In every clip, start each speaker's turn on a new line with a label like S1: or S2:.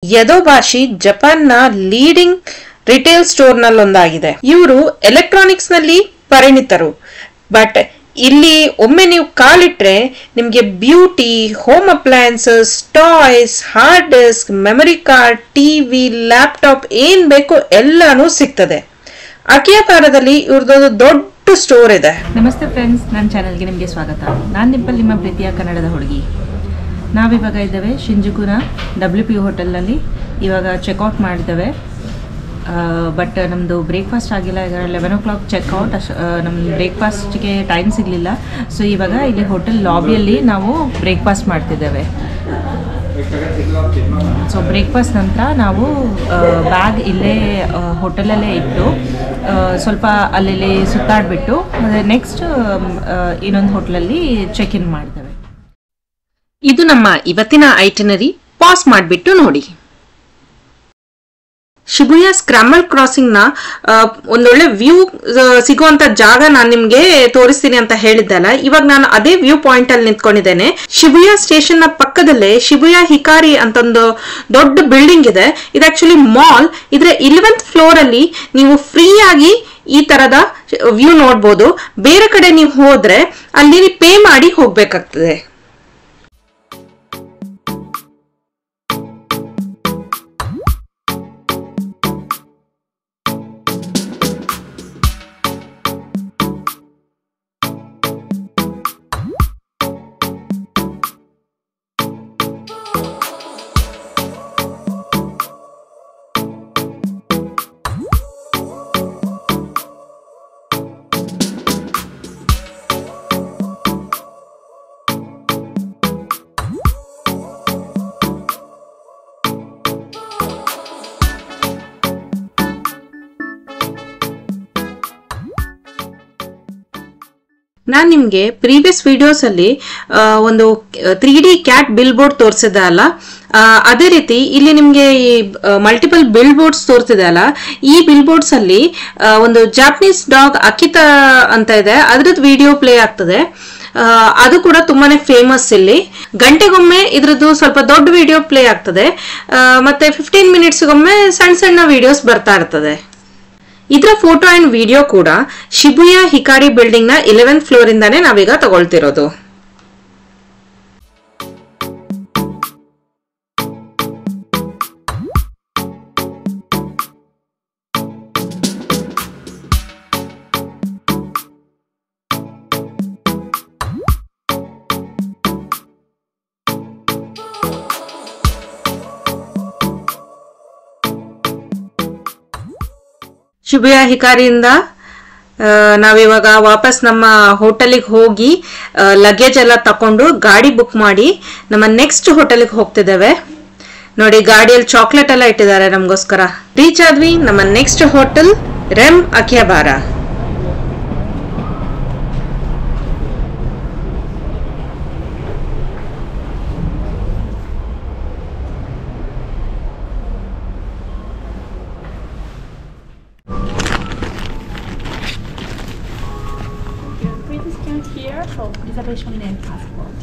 S1: ಯದೋಬಾಶಿ ಜಪಾನ್ನ leading retail store ನಲ್ಲಿ ಒಂದಾಗಿದೆ. ಇವರು ಎಲೆಕ್ಟ್ರಾನಿಕ್ಸ್ ನಲ್ಲಿ ಪರಿಣಿತರು. ಬಟ್ ಇಲ್ಲಿ ಒಮ್ಮೆ ನೀವು ಕಾಲಿಟ್ರೆ ನಿಮ್ಗೆ beauty, home appliances, toys, hard disk, memory card, TV, laptop ಏನ್ ಬೇಕೋ ಎಲ್ಲಾನು ಸಿಗ್ತದೆ. ಅಕಿಯಬಾರದಲ್ಲಿ ಇವ್ರದೊಂದು ದೊಡ್ಡ ಸ್ಟೋರ್ ಇದೆ.
S2: ನಮಸ್ತೆ ಫ್ರೆಂಡ್ಸ್, ನನ್ನ ಚಾನೆಲ್ಗೆ ನಿಮಗೆ ಸ್ವಾಗತ. ನಾನು ನಿಮ್ಮ ಪ್ರೀತಿಯ ಕನ್ನಡದ ಹುಡುಗಿ. ನಾವಿವಾಗ ಇದ್ದೇವೆ ಶಿಂಜುಕುನ WP ಹೋಟೆಲ್ನಲ್ಲಿ. ಇವಾಗ ಚೆಕ್ಔಟ್ ಮಾಡಿದ್ದೇವೆ. ಬಟ್ ನಮ್ಮದು ಬ್ರೇಕ್ಫಾಸ್ಟ್ ಆಗಿಲ್ಲ. ಈಗ 11 o'clock ಚೆಕ್ಔಟ್. ನಮ್ಮ ಬ್ರೇಕ್ಫಾಸ್ಟ್ಗೆ ಟೈಮ್ ಸಿಗಲಿಲ್ಲ. ಸೊ ಇವಾಗ ಇಲ್ಲಿ ಹೋಟೆಲ್ ಲಾಬಿಯಲ್ಲಿ ನಾವು ಬ್ರೇಕ್ಫಾಸ್ಟ್ ಮಾಡ್ತಿದ್ದೇವೆ. ಸೊ ಬ್ರೇಕ್ಫಾಸ್ಟ್ ನಂತರ ನಾವು ಬ್ಯಾಗ್ ಇಲ್ಲೇ ಹೋಟೆಲಲ್ಲೇ ಇಟ್ಟು ಸ್ವಲ್ಪ ಅಲ್ಲಿ ಸುತ್ತಾಡಿಬಿಟ್ಟು ನೆಕ್ಸ್ಟ್ ಇನ್ನೊಂದು ಹೋಟೆಲಲ್ಲಿ ಚೆಕ್ ಇನ್ ಮಾಡ್ತೇವೆ.
S1: ಇದು ನಮ್ಮ ಇವತ್ತಿನ ಐಟಿನರಿ. ಪಾಸ್ ಮಾಡಿಬಿಟ್ಟು ನೋಡಿ. ಶಿಬುಯ ಸ್ಕ್ರಾಂಬಲ್ ಕ್ರಾಸಿಂಗ್ ನ ಒಂದೊಳ್ಳೆ ವ್ಯೂ ಸಿಗುವಂತ ಜಾಗ ನಾನು ನಿಮ್ಗೆ ತೋರಿಸ್ತೀನಿ ಅಂತ ಹೇಳಿದ್ದಲ್ಲ. ಇವಾಗ ನಾನು ಅದೇ ವ್ಯೂ ಪಾಯಿಂಟ್ ಅಲ್ಲಿ ನಿಂತ್ಕೊಂಡಿದ್ದೇನೆ. ಶಿಬುಯ ಸ್ಟೇಷನ್ ನ ಪಕ್ಕದಲ್ಲೇ ಶಿಬುಯ ಹಿಕಾರಿ ಅಂತ ಒಂದು ದೊಡ್ಡ ಬಿಲ್ಡಿಂಗ್ ಇದೆ. ಇದು ಆಕ್ಚುಲಿ ಮಾಲ್. ಇದ್ರ 11th ಫ್ಲೋರ್ ಅಲ್ಲಿ ನೀವು ಫ್ರೀ ಆಗಿ ಈ ತರದ ವ್ಯೂ ನೋಡ್ಬೋದು. ಬೇರೆ ಕಡೆ ನೀವು ಹೋದ್ರೆ ಅಲ್ಲಿ ಪೇ ಮಾಡಿ ಹೋಗ್ಬೇಕಾಗ್ತದೆ. ನಾನ್ ನಿಮ್ಗೆ ಪ್ರೀವಿಯಸ್ ವಿಡಿಯೋಸ್ ಅಲ್ಲಿ ಒಂದು 3D ಕ್ಯಾಟ್ ಬಿಲ್ ಬೋರ್ಡ್ ತೋರಿಸಿದೆ ಅಲ್ಲ, ಅದೇ ರೀತಿ ಇಲ್ಲಿ ನಿಮ್ಗೆ ಈ ಮಲ್ಟಿಪಲ್ ಬಿಲ್ ಬೋರ್ಡ್ಸ್ ತೋರಿಸಿದೆ ಅಲ್ಲ. ಈ ಬಿಲ್ ಬೋರ್ಡ್ಸ್ ಅಲ್ಲಿ ಒಂದು ಜಾಪನೀಸ್ ಡಾಗ್ ಅಕಿತಾ ಅಂತ ಇದೆ, ಅದ್ರದ್ದು ವಿಡಿಯೋ ಪ್ಲೇ ಆಗ್ತದೆ. ಅದು ಕೂಡ ತುಂಬಾನೇ ಫೇಮಸ್. ಇಲ್ಲಿ ಗಂಟೆಗೊಮ್ಮೆ ಇದ್ರದ್ದು ಸ್ವಲ್ಪ ದೊಡ್ಡ ವಿಡಿಯೋ ಪ್ಲೇ ಆಗ್ತದೆ. ಮತ್ತೆ 15 ಮಿನಿಟ್ಸ್ಗೊಮ್ಮೆ ಸಣ್ಣ ಸಣ್ಣ ವಿಡಿಯೋಸ್ ಬರ್ತಾ ಇರ್ತದೆ. ಇದರ ಫೋಟೋ ಅಂಡ್ ವಿಡಿಯೋ ಕೂಡ ಶಿಬುಯ ಹಿಕಾರಿ ಬಿಲ್ಡಿಂಗ್ ನ 11th ಫ್ಲೋರ್ ಇಂದಾನೆ ನಾವೀಗ ತಗೊಳ್ತಿರೋದು. ಶಿಬುಯ ಹಿಕಾರಿಯಿಂದ ನಾವಿವಾಗ ವಾಪಸ್ ನಮ್ಮ ಹೋಟೆಲಿಗೆ ಹೋಗಿ ಲಗೇಜ್ ಎಲ್ಲ ತಕೊಂಡು ಗಾಡಿ ಬುಕ್ ಮಾಡಿ ನಮ್ಮ ನೆಕ್ಸ್ಟ್ ಹೋಟೆಲ್ಗೆ ಹೋಗ್ತಿದ್ದೇವೆ. ನೋಡಿ, ಗಾಡಿಯಲ್ಲಿ ಚಾಕ್ಲೇಟ್ ಎಲ್ಲ ಇಟ್ಟಿದ್ದಾರೆ ನಮಗೋಸ್ಕರ. ರೀಚ್ ಆದ್ವಿ ನಮ್ಮ ನೆಕ್ಸ್ಟ್ ಹೋಟೆಲ್, ರೆಮ್ ಅಕಿಯಬಾರ.
S2: Here for reservation and passport.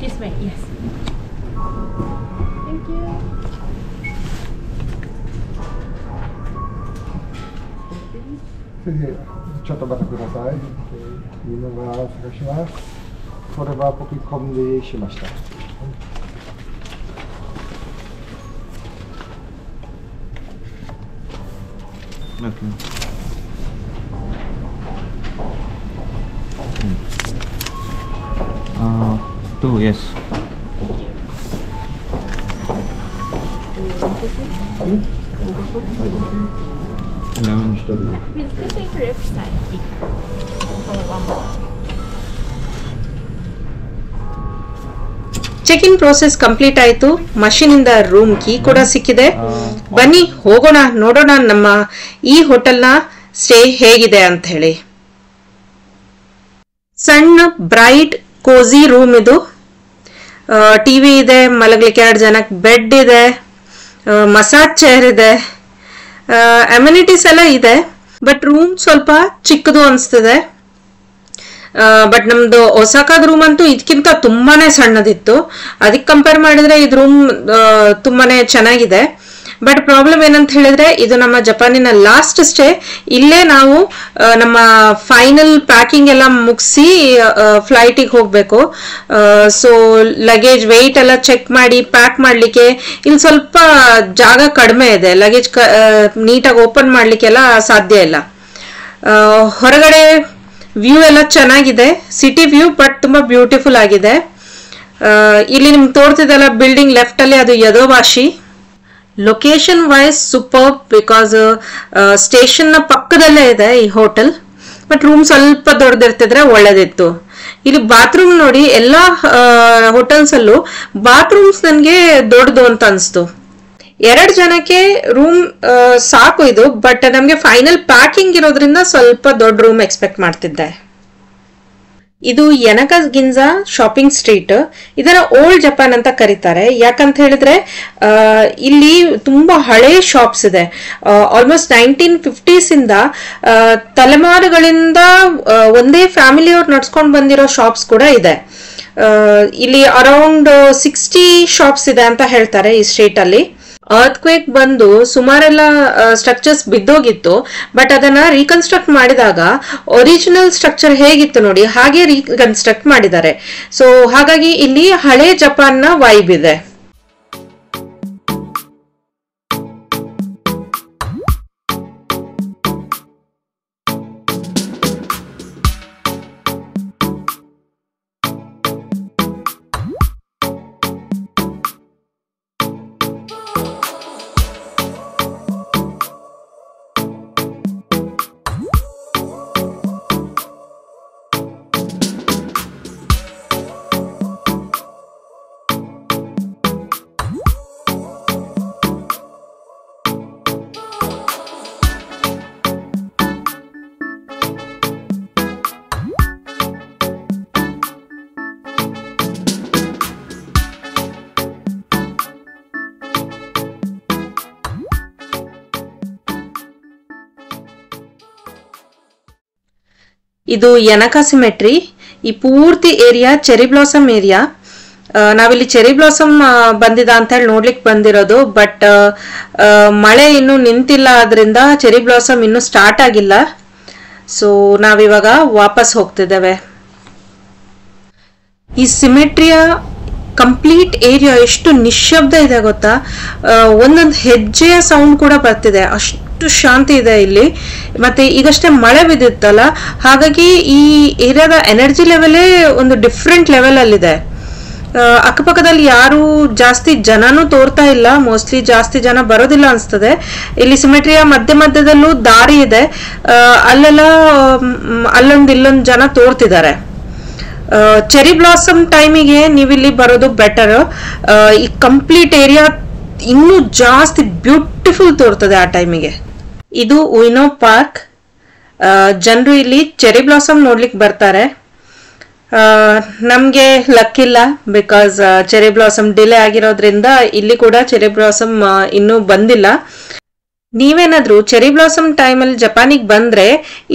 S2: This way, yes. Thank you.
S3: ちょっと待ってください。犬が探します。これはポケコンでしました。Okay. Two, yes.
S1: Check in process complete ಆಯ್ತು. ಮಷೀನ್ ಇಂದ ರೂಮ್ ಕೀ ಕೂಡ ಸಿಕ್ಕಿದೆ. ಬನ್ನಿ ಹೋಗೋಣ, ನೋಡೋಣ ನಮ್ಮ ಈ ಹೋಟೆಲ್ನ ಸ್ಟೇ ಹೇಗಿದೆ ಅಂತ ಹೇಳಿ. ಸಣ್ಣ ಬ್ರೈಟ್ ಕೋಝಿ ರೂಮ್ ಇದು. ಟಿವಿ ಇದೆ, ಮಲಗಲಿಕ್ಕೆ 2 ಜನಕ್ಕೆ ಬೆಡ್ ಇದೆ, ಮಸಾಜ್ ಚೇರ್ ಇದೆ, ಅಮ್ಯುನಿಟೀಸ್ ಎಲ್ಲ ಇದೆ. ಬಟ್ ರೂಮ್ ಸ್ವಲ್ಪ ಚಿಕ್ಕದು ಅನಿಸ್ತದೆ. ಬಟ್ ನಮ್ದು ಒಸಾಕಾದ ರೂಮ್ ಅಂತೂ ಇದಕ್ಕಿಂತ ತುಂಬಾನೇ ಸಣ್ಣದಿತ್ತು. ಅದಕ್ಕೆ ಕಂಪೇರ್ ಮಾಡಿದ್ರೆ ಇದು ರೂಮ್ ತುಂಬಾನೇ ಚೆನ್ನಾಗಿದೆ. ಬಟ್ ಪ್ರಾಬ್ಲಮ್ ಏನಂತ ಹೇಳಿದ್ರೆ ಇದು ನಮ್ಮ ಜಪಾನಿನ ಲಾಸ್ಟ್ ಸ್ಟೇ. ಇಲ್ಲೇ ನಾವು ನಮ್ಮ ಫೈನಲ್ ಪ್ಯಾಕಿಂಗ್ ಎಲ್ಲ ಮುಗಿಸಿ ಫ್ಲೈಟಿಗೆ ಹೋಗ್ಬೇಕು. ಸೊ ಲಗೇಜ್ ವೆಯ್ಟ್ ಎಲ್ಲ ಚೆಕ್ ಮಾಡಿ ಪ್ಯಾಕ್ ಮಾಡ್ಲಿಕ್ಕೆ ಇಲ್ಲಿ ಸ್ವಲ್ಪ ಜಾಗ ಕಡಿಮೆ ಇದೆ. ಲಗೇಜ್ ನೀಟಾಗಿ ಓಪನ್ ಮಾಡ್ಲಿಕ್ಕೆಲ್ಲ ಸಾಧ್ಯ ಇಲ್ಲ. ಹೊರಗಡೆ ವ್ಯೂ ಎಲ್ಲ ಚೆನ್ನಾಗಿದೆ, ಸಿಟಿ ವ್ಯೂ, ಬಟ್ ತುಂಬಾ ಬ್ಯೂಟಿಫುಲ್ ಆಗಿದೆ. ಇಲ್ಲಿ ನಿಮ್ಗೆ ತೋರ್ತಿದೆಲ್ಲ ಬಿಲ್ಡಿಂಗ್ ಲೆಫ್ಟ್ ಅಲ್ಲಿ ಅದು ಯದೋವಾಶಿ. Location wise super, because station ನ ಪಕ್ಕದಲ್ಲೇ ಇದೆ ಈ ಹೋಟೆಲ್. ಬಟ್ ರೂಮ್ ಸ್ವಲ್ಪ ದೊಡ್ಡದಿರ್ತಿದ್ರೆ ಒಳ್ಳೇದಿತ್ತು. ಇಲ್ಲಿ ಬಾತ್ರೂಮ್ ನೋಡಿ, ಎಲ್ಲಾ ಹೋಟೆಲ್ಸ್ ಅಲ್ಲೂ ಬಾತ್ರೂಮ್ಸ್ ನನ್ಗೆ ದೊಡ್ಡದು ಅಂತ ಅನ್ಸ್ತು. 2 ಜನಕ್ಕೆ ರೂಮ್ ಸಾಕು ಇದು, ಬಟ್ ನಮ್ಗೆ ಫೈನಲ್ ಪ್ಯಾಕಿಂಗ್ ಇರೋದ್ರಿಂದ ಸ್ವಲ್ಪ ದೊಡ್ಡ ರೂಮ್ ಎಕ್ಸ್ಪೆಕ್ಟ್ ಮಾಡ್ತಿದ್ದೆ. ಇದು ಯನಕ ಗಿಂಜಾ ಶಾಪಿಂಗ್ ಸ್ಟ್ರೀಟ್. ಇದರ ಓಲ್ಡ್ ಜಪಾನ್ ಅಂತ ಕರೀತಾರೆ. ಯಾಕಂತ ಹೇಳಿದ್ರೆ ಇಲ್ಲಿ ತುಂಬಾ ಹಳೆ ಶಾಪ್ಸ್ ಇದೆ. ಆಲ್ಮೋಸ್ಟ್ 1950s ಇಂದ ತಲೆಮಾರುಗಳಿಂದ ಒಂದೇ ಫ್ಯಾಮಿಲಿಯವ್ರು ನಡ್ಸ್ಕೊಂಡು ಬಂದಿರೋ ಶಾಪ್ಸ್ ಕೂಡ ಇದೆ. ಇಲ್ಲಿ ಅರೌಂಡ್ 60 ಶಾಪ್ಸ್ ಇದೆ ಅಂತ ಹೇಳ್ತಾರೆ ಈ ಸ್ಟ್ರೀಟ್ ಅಲ್ಲಿ. ಅರ್ಥ್ಕ್ವೇಕ್ ಬಂದು ಸುಮಾರೆಲ್ಲ ಸ್ಟ್ರಕ್ಚರ್ಸ್ ಬಿದ್ದೋಗಿತ್ತು, ಬಟ್ ಅದನ್ನ ರೀಕನ್ಸ್ಟ್ರಕ್ಟ್ ಮಾಡಿದಾಗ ಒರಿಜಿನಲ್ ಸ್ಟ್ರಕ್ಚರ್ ಹೇಗಿತ್ತು ನೋಡಿ ಹಾಗೆ ರೀಕನ್ಸ್ಟ್ರಕ್ಟ್ ಮಾಡಿದ್ದಾರೆ. ಸೊ ಹಾಗಾಗಿ ಇಲ್ಲಿ ಹಳೆ ಜಪಾನ್ನ ವೈಬ್ ಇದೆ. ಇದು ಯನಕ ಸಿಮೆಟ್ರಿ. ಈ ಪೂರ್ತಿ ಏರಿಯಾ ಚೆರಿ ಬ್ಲಾಸಮ್ ಏರಿಯಾ. ನಾವಿಲ್ಲಿ ಚೆರಿ ಬ್ಲಾಸಮ್ ಬಂದಿದ ಅಂತ ಹೇಳಿ ನೋಡ್ಲಿಕ್ಕೆ ಬಂದಿರೋದು, ಬಟ್ ಮಳೆ ಇನ್ನು ನಿಂತಿಲ್ಲ, ಆದ್ರಿಂದ ಚೆರಿ ಬ್ಲಾಸಮ್ ಇನ್ನು ಸ್ಟಾರ್ಟ್ ಆಗಿಲ್ಲ. ಸೊ ನಾವಿವಾಗ ವಾಪಸ್ ಹೋಗ್ತಿದ್ದೇವೆ. ಈ ಸಿಮೆಟ್ರಿಯ ಕಂಪ್ಲೀಟ್ ಏರಿಯಾ ಎಷ್ಟು ನಿಶ್ಶಬ್ದ ಇದೆ ಗೊತ್ತಾ. ಒಂದೊಂದು ಹೆಜ್ಜೆಯ ಸೌಂಡ್ ಕೂಡ ಬರ್ತಿದೆ, ಅಷ್ಟು ಶಾಂತಿ ಇದೆ ಇಲ್ಲಿ. ಮತ್ತೆ ಈಗಷ್ಟೇ ಮಳೆ ಬಿದ್ದಿತ್ತಲ್ಲ, ಹಾಗಾಗಿ ಈ ಏರಿಯಾದ ಎನರ್ಜಿ ಲೆವೆಲೇ ಒಂದು ಡಿಫ್ರೆಂಟ್ ಲೆವೆಲ್ ಅಲ್ಲಿದೆ. ಅಕ್ಕಪಕ್ಕದಲ್ಲಿ ಯಾರು ಜಾಸ್ತಿ ಜನನೂ ತೋರ್ತಾ ಇಲ್ಲ, ಮೋಸ್ಟ್ಲಿ ಜಾಸ್ತಿ ಜನ ಬರೋದಿಲ್ಲ ಅನ್ಸ್ತದೆ. ಇಲ್ಲಿ ಸಿಮೆಟ್ರಿಯ ಮಧ್ಯದಲ್ಲೂ ದಾರಿ ಇದೆ, ಅಲ್ಲೆಲ್ಲ ಇಲ್ಲೊಂದು ಜನ ತೋರ್ತಿದ್ದಾರೆ. ಚೆರಿ ಬ್ಲಾಸಮ್ ಟೈಮಿಗೆ ನೀವಿಲ್ಲಿ ಬರೋದು ಬೆಟರ್. ಈ ಕಂಪ್ಲೀಟ್ ಏರಿಯಾ ಇನ್ನೂ ಜಾಸ್ತಿ ಬ್ಯೂಟಿಫುಲ್ ತೋರ್ತದೆ ಆ ಟೈಮಿಗೆ. ಇದು ಉಯಿನೋ ಪಾರ್ಕ್. ಜನರು ಇಲ್ಲಿ ಚೆರಿ ಬ್ಲಾಸಮ್ ನೋಡ್ಲಿಕ್ಕೆ ಬರ್ತಾರೆ. ನಮ್ಗೆ ಲಕ್ ಇಲ್ಲ, ಬಿಕಾಸ್ ಚೆರಿ ಬ್ಲಾಸಮ್ ಡಿಲೇ ಆಗಿರೋದ್ರಿಂದ ಇಲ್ಲಿ ಕೂಡ ಚೆರಿ ಬ್ಲಾಸಮ್ ಇನ್ನೂ ಬಂದಿಲ್ಲ. ನೀವೇನಾದ್ರೂ ಚೆರಿ ಬ್ಲಾಸಮ್ ಟೈಮಲ್ಲಿ ಜಪಾನಿಗೆ ಬಂದ್ರೆ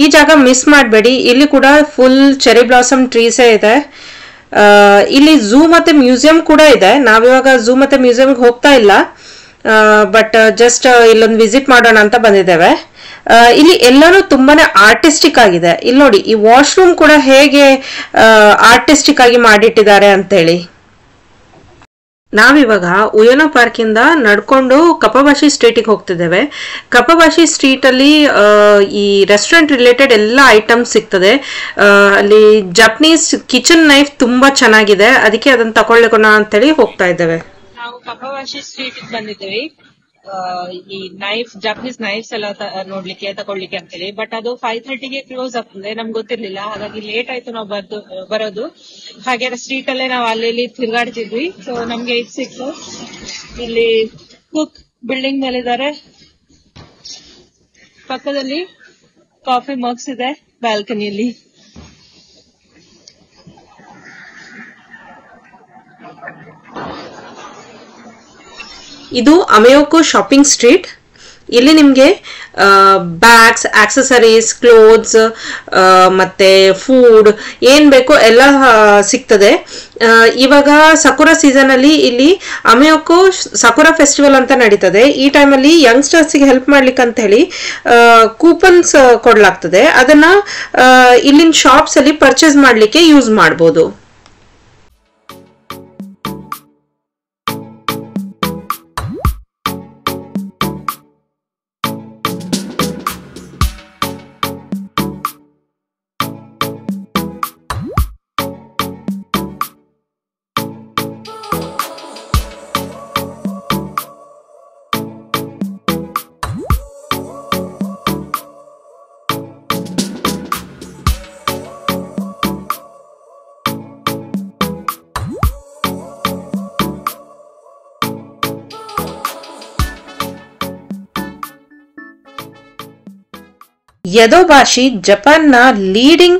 S1: ಈ ಜಾಗ ಮಿಸ್ ಮಾಡಬೇಡಿ. ಇಲ್ಲಿ ಕೂಡ ಫುಲ್ ಚೆರಿ ಬ್ಲಾಸಮ್ ಟ್ರೀಸೇ ಇದೆ. ಇಲ್ಲಿ ಝೂ ಮತ್ತೆ ಮ್ಯೂಸಿಯಂ ಕೂಡ ಇದೆ. ನಾವಿವಾಗ ಝೂ ಮತ್ತೆ ಮ್ಯೂಸಿಯಂಗೆ ಹೋಗ್ತಾ ಇಲ್ಲ, ಬಟ್ ಜಸ್ಟ್ ಇಲ್ಲೊಂದು ವಿಸಿಟ್ ಮಾಡೋಣ ಅಂತ ಬಂದಿದ್ದೇವೆ. ಇಲ್ಲಿ ಎಲ್ಲಾನು ತುಂಬಾನೇ ಆರ್ಟಿಸ್ಟಿಕ್ ಆಗಿದೆ. ಇಲ್ಲಿ ನೋಡಿ, ಈ ವಾಶ್ರೂಮ್ ಕೂಡ ಹೇಗೆ ಆರ್ಟಿಸ್ಟಿಕ್ ಆಗಿ ಮಾಡಿಟ್ಟಿದ್ದಾರೆ ಅಂತೇಳಿ. ನಾವಿವಾಗ ಉಯನೋ ಪಾರ್ಕ್ ಇಂದ ನಡ್ಕೊಂಡು ಕಪಬಾಶಿ ಸ್ಟ್ರೀಟಿಗೆ ಹೋಗ್ತಿದ್ದೇವೆ. ಕಪಬಾಶಿ ಸ್ಟ್ರೀಟ್ ಅಲ್ಲಿ ಈ ರೆಸ್ಟೋರೆಂಟ್ ರಿಲೇಟೆಡ್ ಎಲ್ಲ ಐಟಮ್ಸ್ ಸಿಗ್ತದೆ. ಅಲ್ಲಿ ಜಪನೀಸ್ ಕಿಚನ್ ನೈಫ್ ತುಂಬಾ ಚೆನ್ನಾಗಿದೆ, ಅದಕ್ಕೆ ಅದನ್ನ ತಗೊಳ್ಳೋಣ ಅಂತೇಳಿ ಹೋಗ್ತಾ ಇದ್ದೇವೆ.
S2: ನಾವು ಕಪಬಾಶಿ ಸ್ಟ್ರೀಟ್ ಬಂದಿದ್ದೇವೆ. ಈ ಜಪನೀಸ್ ನೈಫ್ಸ್ ಎಲ್ಲ ನೋಡ್ಲಿಕ್ಕೆ ತಗೊಳ್ಳಿಕ್ಕೆ ಅಂತೇಳಿ. ಬಟ್ ಅದು 5:30ಗೆ ಕ್ಲೋಸ್ ಆಗ್ತದೆ, ನಮ್ಗೆ ಗೊತ್ತಿರ್ಲಿಲ್ಲ. ಹಾಗಾಗಿ ಲೇಟ್ ಆಯ್ತು ನಾವು ಬರೋದು. ಹಾಗೆ ಸ್ಟ್ರೀಟ್ ಅಲ್ಲೇ ನಾವು ಅಲ್ಲಿ ತಿರ್ಗಾಡ್ತಿದ್ವಿ. ಸೊ ನಮ್ಗೆ ಇದು ಸಿಕ್ತು. ಇಲ್ಲಿ ಕುಕ್ ಬಿಲ್ಡಿಂಗ್ ಮೇಲೆ ಇದಾರೆ. ಪಕ್ಕದಲ್ಲಿ ಕಾಫಿ ಮಗ್ಸ್ ಇದೆ ಬಾಲ್ಕನಿಯಲ್ಲಿ.
S1: ಇದು ಅಮೆಯೋಕೋ ಶಾಪಿಂಗ್ ಸ್ಟ್ರೀಟ್. ಇಲ್ಲಿ ನಿಮಗೆ ಬ್ಯಾಗ್ಸ್, ಆಕ್ಸೆಸರೀಸ್, ಕ್ಲೋತ್ಸ್ ಮತ್ತೆ ಫುಡ್ ಏನ್ ಬೇಕೋ ಎಲ್ಲ ಸಿಗ್ತದೆ. ಇವಾಗ ಸಕುರಾ ಸೀಸನ್ ಅಲ್ಲಿ ಇಲ್ಲಿ ಅಮೆಯೋಕೋ ಸಕುರಾ ಫೆಸ್ಟಿವಲ್ ಅಂತ ನಡೀತದೆ. ಈ ಟೈಮಲ್ಲಿ ಯಂಗ್ಸ್ಟರ್ಸ್ಗೆ ಹೆಲ್ಪ್ ಮಾಡ್ಲಿಕ್ಕೆ ಅಂತ ಹೇಳಿ ಕೂಪನ್ಸ್ ಕೊಡ್ಲಾಗ್ತದೆ. ಅದನ್ನ ಇಲ್ಲಿನ ಶಾಪ್ಸ್ ಅಲ್ಲಿ ಪರ್ಚೇಸ್ ಮಾಡ್ಲಿಕ್ಕೆ ಯೂಸ್ ಮಾಡಬಹುದು. ಯದೋಬಾಶಿ ಜಪಾನ್ನ ಲೀಡಿಂಗ್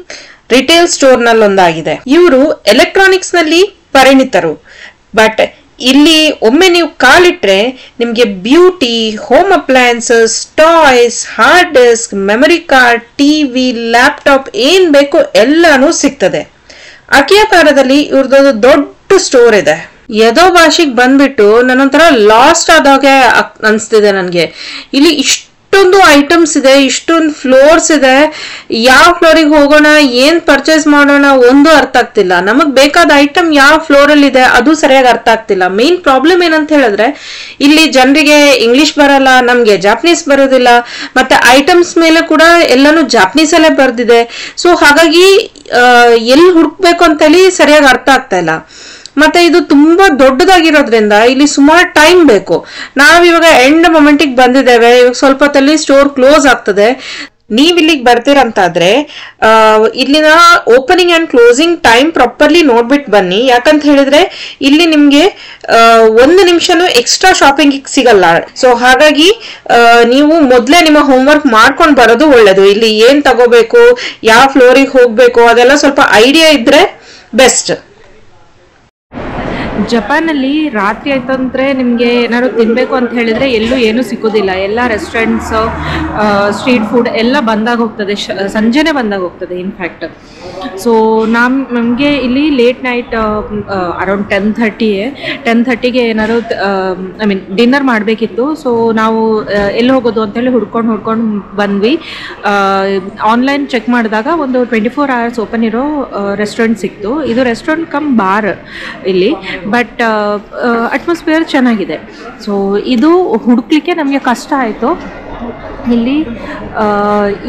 S1: ರಿಟೇಲ್ ಸ್ಟೋರ್ ನಲ್ಲಿ ಒಂದಾಗಿದೆ. ಇವರು ಎಲೆಕ್ಟ್ರಾನಿಕ್ಸ್ ನಲ್ಲಿ ಪರಿಣಿತರು. ಬಟ್ ಇಲ್ಲಿ ಒಮ್ಮೆ ನೀವು ಕಾಲಿಟ್ರೆ ನಿಮ್ಗೆ beauty, home appliances, toys, hard disk, memory card, TV, laptop ಏನ್ ಬೇಕೋ ಎಲ್ಲಾನು ಸಿಗ್ತದೆ. ಅಕಿಯಾಪಾರದಲ್ಲಿ ಇವ್ರದೊಂದು ದೊಡ್ಡ ಸ್ಟೋರ್ ಇದೆ. ಯದೋಬಾಶಿಗೆ ಬಂದ್ಬಿಟ್ಟು ನನ್ನೊಂಥರ ಲಾಸ್ಟ್ ಆದಾಗೆ ಅನ್ಸ್ತಿದೆ ನನ್ಗೆ. ಇಲ್ಲಿ ಇಷ್ಟೊಂದು ಐಟಮ್ಸ್ ಇದೆ, ಇಷ್ಟೊಂದು ಫ್ಲೋರ್ಸ್ ಇದೆ. ಯಾವ ಫ್ಲೋರಿಗೆ ಹೋಗೋಣ, ಏನ್ ಪರ್ಚೇಸ್ ಮಾಡೋಣ ಒಂದು ಅರ್ಥ ಆಗ್ತಿಲ್ಲ. ನಮಗ್ ಬೇಕಾದ ಐಟಮ್ ಯಾವ ಫ್ಲೋರ್ ಅಲ್ಲಿ ಇದೆ ಅದು ಸರಿಯಾಗಿ ಅರ್ಥ ಆಗ್ತಿಲ್ಲ. ಮೇನ್ ಪ್ರಾಬ್ಲಮ್ ಏನಂತ ಹೇಳಿದ್ರೆ ಇಲ್ಲಿ ಜನರಿಗೆ ಇಂಗ್ಲಿಷ್ ಬರಲ್ಲ, ನಮ್ಗೆ ಜಾಪನೀಸ್ ಬರೋದಿಲ್ಲ, ಮತ್ತೆ ಐಟಮ್ಸ್ ಮೇಲೆ ಕೂಡ ಎಲ್ಲಾನು ಜಾಪನೀಸ್ ಅಲ್ಲೇ ಬರ್ದಿದೆ. ಸೊ ಹಾಗಾಗಿ ಎಲ್ಲಿ ಹುಡುಕ್ಬೇಕು ಅಂತೇಳಿ ಸರಿಯಾಗಿ ಅರ್ಥ ಆಗ್ತಾ ಇಲ್ಲ. ಮತ್ತೆ ಇದು ತುಂಬಾ ದೊಡ್ಡದಾಗಿರೋದ್ರಿಂದ ಇಲ್ಲಿ ಸುಮಾರು ಟೈಮ್ ಬೇಕು. ನಾವಿವಾಗ ಎಂಡ್ ಮೊಮೆಂಟಿಗೆ ಬಂದಿದ್ದೇವೆ. ಇವಾಗ ಸ್ವಲ್ಪ ಹೊತ್ತಲ್ಲಿ ಸ್ಟೋರ್ ಕ್ಲೋಸ್ ಆಗ್ತದೆ. ನೀವ್ ಇಲ್ಲಿಗೆ ಬರ್ತೀರಂತಾದ್ರೆ ಇಲ್ಲಿನ opening and closing time properly ನೋಡ್ಬಿಟ್ಟು ಬನ್ನಿ. ಯಾಕಂತ ಹೇಳಿದ್ರೆ ಇಲ್ಲಿ ನಿಮ್ಗೆ 1 ನಿಮಿಷನೂ ಎಕ್ಸ್ಟ್ರಾ ಶಾಪಿಂಗ್ ಸಿಗಲ್ಲ. ಸೊ ಹಾಗಾಗಿ ನೀವು ಮೊದ್ಲೇ ನಿಮ್ಮ ಹೋಮ್ವರ್ಕ್ ಮಾಡ್ಕೊಂಡು ಬರೋದು ಒಳ್ಳೇದು. ಇಲ್ಲಿ ಏನ್ ತಗೋಬೇಕು, ಯಾವ ಫ್ಲೋರಿಗೆ ಹೋಗ್ಬೇಕು ಅದೆಲ್ಲ ಸ್ವಲ್ಪ ಐಡಿಯಾ ಇದ್ರೆ ಬೆಸ್ಟ್.
S2: ಜಪಾನಲ್ಲಿ ರಾತ್ರಿ ಆಯ್ತಂದ್ರೆ ನಿಮಗೆ ಏನಾದ್ರು ತಿನ್ನಬೇಕು ಅಂತ ಹೇಳಿದರೆ ಎಲ್ಲೂ ಏನೂ ಸಿಗೋದಿಲ್ಲ. ಎಲ್ಲ ರೆಸ್ಟೋರೆಂಟ್ಸ್, ಸ್ಟ್ರೀಟ್ ಫುಡ್ ಎಲ್ಲ ಬಂದಾಗ ಹೋಗ್ತದೆ, ಸಂಜೆನೇ ಬಂದಾಗ ಹೋಗ್ತದೆ ಇನ್ಫ್ಯಾಕ್ಟ್. ಸೊ ನಮಗೆ ಇಲ್ಲಿ ಲೇಟ್ ನೈಟ್ ಅರೌಂಡ್ 10:30ಗೆ ಏನಾದ್ರು ಡಿನ್ನರ್ ಮಾಡಬೇಕಿತ್ತು. ಸೊ ನಾವು ಎಲ್ಲಿ ಹೋಗೋದು ಅಂತೇಳಿ ಹುಡ್ಕೊಂಡು ಬಂದ್ವಿ. ಆನ್ಲೈನ್ ಚೆಕ್ ಮಾಡಿದಾಗ ಒಂದು 24 hours ಓಪನ್ ಇರೋ ರೆಸ್ಟೋರೆಂಟ್ ಸಿಕ್ತು. ಇದು ರೆಸ್ಟೋರೆಂಟ್ ಕಮ್ ಬಾರ್ ಇಲ್ಲಿ, ಬಟ್ ಅಟ್ಮಾಸ್ಫಿಯರ್ ಚೆನ್ನಾಗಿದೆ. ಸೊ ಇದು ಹುಡುಕ್ಲಿಕ್ಕೆ ನಮಗೆ ಕಷ್ಟ ಆಯಿತು. ಇಲ್ಲಿ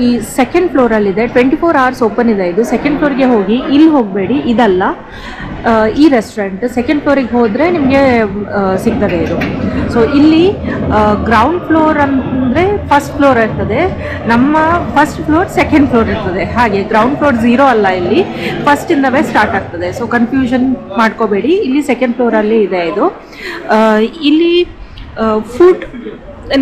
S2: ಈ ಸೆಕೆಂಡ್ ಫ್ಲೋರಲ್ಲಿದೆ, 24 hours ಓಪನ್ ಇದೆ. ಇದು ಸೆಕೆಂಡ್ ಫ್ಲೋರ್ಗೆ ಹೋಗಿ ಇಲ್ಲಿ ಹೋಗಬೇಡಿ, ಇದಲ್ಲ ಈ ರೆಸ್ಟೋರೆಂಟ್. ಸೆಕೆಂಡ್ ಫ್ಲೋರಿಗೆ ಹೋದರೆ ನಿಮಗೆ ಸಿಗ್ತದೆ ಇದು. ಸೊ ಇಲ್ಲಿ ಗ್ರೌಂಡ್ ಫ್ಲೋರ್ ಅಂದರೆ ಫಸ್ಟ್ ಫ್ಲೋರ್ ಇರ್ತದೆ, ನಮ್ಮ ಫಸ್ಟ್ ಫ್ಲೋರ್ ಸೆಕೆಂಡ್ ಫ್ಲೋರ್ ಇರ್ತದೆ. ಹಾಗೆ ಗ್ರೌಂಡ್ ಫ್ಲೋರ್ 0 ಅಲ್ಲ, ಇಲ್ಲಿ ಫಸ್ಟಿಂದವೇ ಸ್ಟಾರ್ಟ್ ಆಗ್ತದೆ. ಸೊ ಕನ್ಫ್ಯೂಷನ್ ಮಾಡ್ಕೋಬೇಡಿ, ಇಲ್ಲಿ ಸೆಕೆಂಡ್ ಫ್ಲೋರಲ್ಲಿ ಇದೆ ಇದು. ಇಲ್ಲಿ ಫುಡ್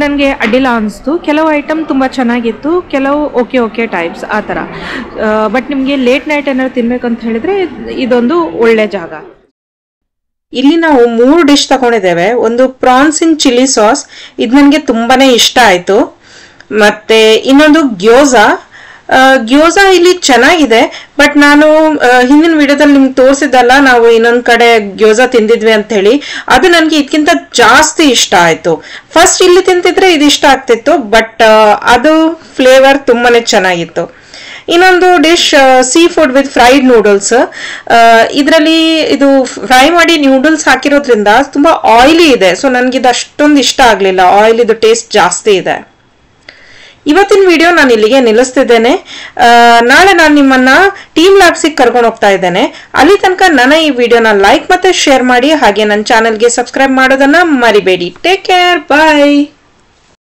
S2: ನನಗೆ ಅಡ್ಡಿಲ್ಲ ಅನಿಸ್ತು. ಕೆಲವು ಐಟಮ್ ತುಂಬ ಚೆನ್ನಾಗಿತ್ತು, ಕೆಲವು ಓಕೆ ಟೈಪ್ಸ್ ಆ ಥರ. ಬಟ್ ನಿಮಗೆ ಲೇಟ್ ನೈಟ್ ಏನಾದ್ರು ತಿನ್ಬೇಕಂತ ಹೇಳಿದ್ರೆ ಇದೊಂದು ಒಳ್ಳೆ ಜಾಗ.
S1: ಇಲ್ಲಿ ನಾವು 3 ಡಿಶ್ ತಗೊಂಡಿದ್ದೇವೆ. ಒಂದು ಪ್ರಾನ್ಸ್ ಇನ್ ಚಿಲ್ಲಿ ಸಾಸ್, ಇದು ನನಗೆ ತುಂಬಾನೇ ಇಷ್ಟ ಆಯ್ತು. ಮತ್ತೆ ಇನ್ನೊಂದು ಗ್ಯೋಜಾ ಇಲ್ಲಿ ಚೆನ್ನಾಗಿದೆ. ಬಟ್ ನಾನು ಹಿಂದಿನ ವಿಡಿಯೋದಲ್ಲಿ ನಿಮ್ಗೆ ತೋರಿಸಿದ್ದಲ್ಲ, ನಾವು ಇನ್ನೊಂದ್ ಕಡೆ ಗ್ಯೋಜಾ ತಿಂದಿದ್ವಿ ಅಂತ ಹೇಳಿ, ಅದು ನನ್ಗೆ ಇದಕ್ಕಿಂತ ಜಾಸ್ತಿ ಇಷ್ಟ ಆಯ್ತು. ಫಸ್ಟ್ ಇಲ್ಲಿ ತಿಂತಿದ್ರೆ ಇದು ಇಷ್ಟ ಆಗ್ತಿತ್ತು, ಬಟ್ ಅದು ಫ್ಲೇವರ್ ತುಂಬಾನೇ ಚೆನ್ನಾಗಿತ್ತು. ಇನ್ನೊಂದು dish seafood with fried noodles. ಇದರಲ್ಲಿ ಇದು ಫ್ರೈ ಮಾಡಿ ನೂಡಲ್ಸ್ ಹಾಕಿರೋದ್ರಿಂದ ತುಂಬಾ ಆಯಿಲಿ ಇದೆ. ಸೊ ನನ್ಗಿದು ಅಷ್ಟೊಂದು ಇಷ್ಟ ಆಗ್ಲಿಲ್ಲ, ಆಯಿಲ್ ಇದು ಟೇಸ್ಟ್ ಜಾಸ್ತಿ ಇದೆ. ಇವತ್ತಿನ ವಿಡಿಯೋ ನಾನು ಇಲ್ಲಿಗೆ ನಿಲ್ಲಿಸ್ತಿದ್ದೇನೆ. ನಾಳೆ ನಾನು ನಿಮ್ಮನ್ನ ಟೀಮ್ ಲ್ಯಾಬ್ಸಿಗೆ ಕರ್ಕೊಂಡು ಹೋಗ್ತಾ ಇದ್ದೇನೆ. ಅಲ್ಲಿ ತನಕ ನನ್ನ ಈ ವಿಡಿಯೋನ ಲೈಕ್ ಮತ್ತೆ ಶೇರ್ ಮಾಡಿ, ಹಾಗೆ ನನ್ನ ಚಾನೆಲ್ಗೆ ಸಬ್ಸ್ಕ್ರೈಬ್ ಮಾಡೋದನ್ನ ಮರಿಬೇಡಿ. ಟೇಕ್ ಕೇರ್, ಬಾಯ್.